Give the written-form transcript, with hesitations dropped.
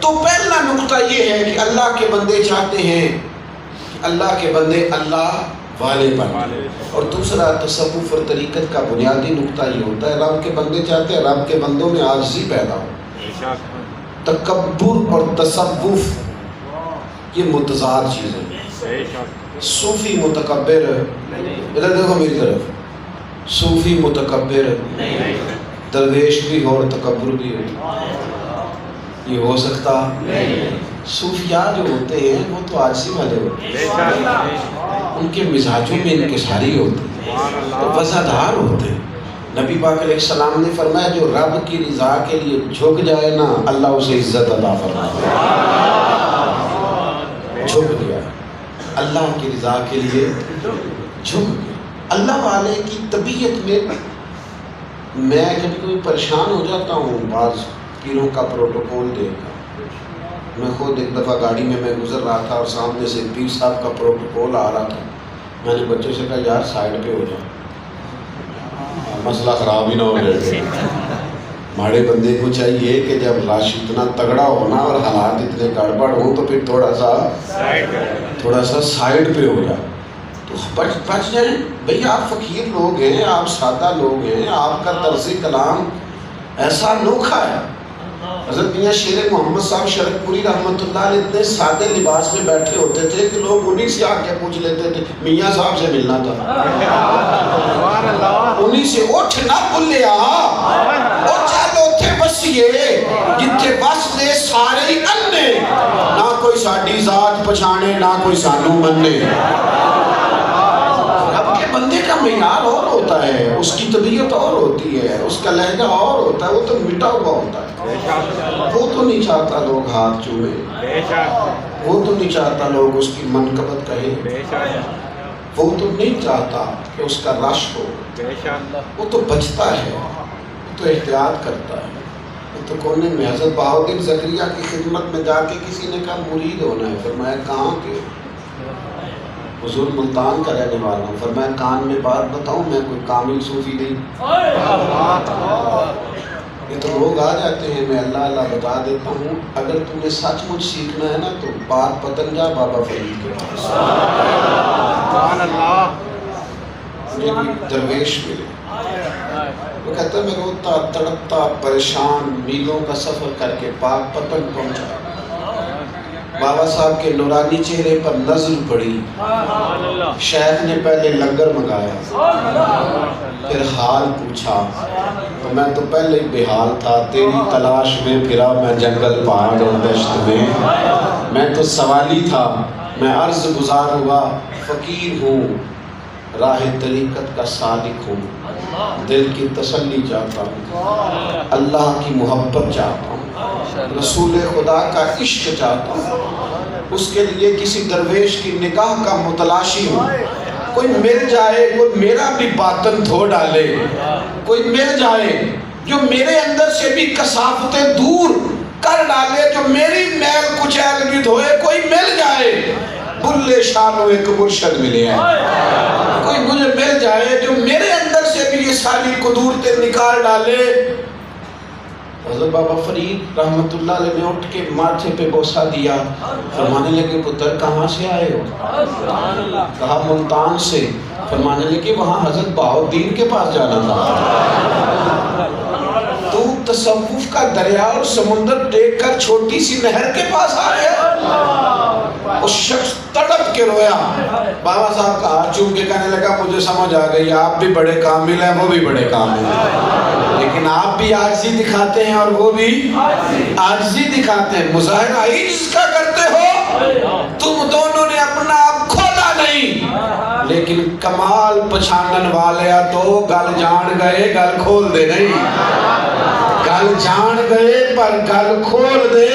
تو پہلا نقطہ یہ ہے کہ اللہ کے بندے چاہتے ہیں کہ اللہ کے بندے اللہ والے بنیں، اور دوسرا تصوف اور طریقت کا بنیادی نقطہ یہ ہوتا ہے رب کے بندے چاہتے ہیں رب کے بندوں میں عاجزی پیدا ہو۔ تکبر اور تصوف یہ متضاد چیزیں، صوفی متکبر، ادھر دیکھو میری طرف، صوفی متکبر درویش بھی ہو اور تکبر بھی ہو، یہ ہو سکتا؟ صوفیاء جو ہوتے ہیں وہ تو عاجزی والے ہوتے ہیں، ان کے مزاجوں میں انکساری ہوتی ہے، تو وزادار ہوتے ہیں۔ نبی پاک علیہ السلام نے فرمایا جو رب کی رضا کے لیے جھک جائے نا اللہ اسے عزت عطا فرمائے۔ جھک گیا اللہ کی رضا کے لیے، جھک گیا۔ اللہ والے کی طبیعت میں جب کوئی پریشان ہو جاتا ہوں بعض پیروں کا پروٹوکول دیکھ کر، میں خود ایک دفعہ گاڑی میں گزر رہا تھا اور سامنے سے پیر صاحب کا پروٹوکول آ رہا تھا، میں نے بچوں سے کہا یار سائڈ پہ ہو جاؤ، مسئلہ خراب ہی نہ ہو جائے۔ ہمارے بندے کو چاہیے کہ جب رش اتنا تگڑا ہونا اور حالات اتنے گڑبڑ ہوں تو پھر تھوڑا سا سائڈ پہ ہو جائے تو بچ جائیں۔ بھئی آپ فقیر لوگ ہیں، آپ سادہ لوگ ہیں، آپ کا طرز کلام ایسا انوکھا ہے۔ حضرت میاں شیر محمد صاحب شرک پوری رحمۃ اللہ علیہ اتنے سادے لباس میں بیٹھے ہوتے تھے کہ لوگ انہی سے آ کے پوچھ لیتے تھے میاں صاحب سے ملنا تھا، انہی سے اٹھ نہ بھلیا اور چلو تھے بسیے جتھے بس دے سارے ہی انے، نہ کوئی ساڈی ذات پچھانے نہ کوئی سانو مننے۔ بندے کا معیار اور ہوتا ہے، اس کی طبیعت اور ہوتی ہے، اس کا لہجہ اور ہوتا ہے، وہ تو مٹا ہوا ہوتا ہے۔ وہ تو نہیں چاہتا لوگ ہاتھ چومے، وہ تو نہیں چاہتا لوگ اس کی منقبت کہیں، وہ تو نہیں چاہتا کہ اس کا رش ہو، وہ تو بچتا ہے، وہ تو احتیاط کرتا ہے، وہ تو کونے میں۔ حضرت بہاؤالدین زکریا کی خدمت میں جا کے کسی نے کہا مرید ہونا ہے، فرمایا کہاں کے؟ حضور ملتان کا رہنے والا ہوں۔ فرمایا کان میں بات بتاؤں میں کوئی کامل صوفی نہیں، یہ تو لوگ آ جاتے ہیں، میں اللہ اللہ بتا دیتا ہوں، اگر تمہیں سچ مجھ سیکھنا ہے نا تو بات پتن جا بابا فرید کے پاس۔ مجھے کوئی درویش ملے، وہ کہتا ہے میں روتا تڑپتا پریشان میلوں کا سفر کر کے پاک پتن پہنچا، بابا صاحب کے نورانی چہرے پر نظر پڑی، شیخ نے پہلے لنگر منگایا پھر حال پوچھا، تو میں تو پہلے ہی بے حال تھا، تیری تلاش میں پھرا میں جنگل پہاڑ اور دشت میں تو سوالی تھا، میں عرض گزار ہوا، فقیر ہوں راہ طریقت کا سالک ہوں، دل کی تسلی چاہتا ہوں، اللہ کی محبت چاہتا ہوں، رسول خدا کا عشق چاہتا ہوں، اس کے لیے کسی درویش کی نگاہ کا متلاشی ہوں، کوئی مل جائے کوئی میرا بھی باطن دھو ڈالے، کوئی مل جائے جو میرے اندر سے بھی کثافتیں دور کر ڈالے، جو میری میل کچیل بھی دھوئے، کوئی مل جائے بلے شانو ایک مرشد ملے ہیں، کوئی مجھے مل جائے جو میرے اندر سے بھی یہ ساری قدورتیں نکال ڈالے۔ حضرت بابا فرید رحمت اللہ علیہ نے اٹھ کے ماتھے پہ بوسہ دیا، فرمانے لگے پتر کہاں سے آئے ہو؟ کہا ملتان سے۔ فرمانے لگے وہاں حضرت بہاؤالدین کے پاس جانا تھا، تو تصوف کا دریا اور سمندر دیکھ کر چھوٹی سی نہر کے پاس آ گیا۔ اس شخص تڑپ کے رویا، بابا صاحب کا ہاتھ چوم کے کہنے لگا مجھے سمجھ آ گئی آپ بھی بڑے کامل ہیں وہ بھی بڑے کامل ہیں، لیکن آپ بھی عاجزی دکھاتے ہیں اور وہ بھی عاجزی دکھاتے ہیں، مظاہرہ عجز کا کرتے ہو، تم دونوں نے اپنا آپ کھولا نہیں، لیکن کمال پچھانن والے تو گل جان گئے گل کھول دے نہیں، گل جان گئے پر گل کھول دے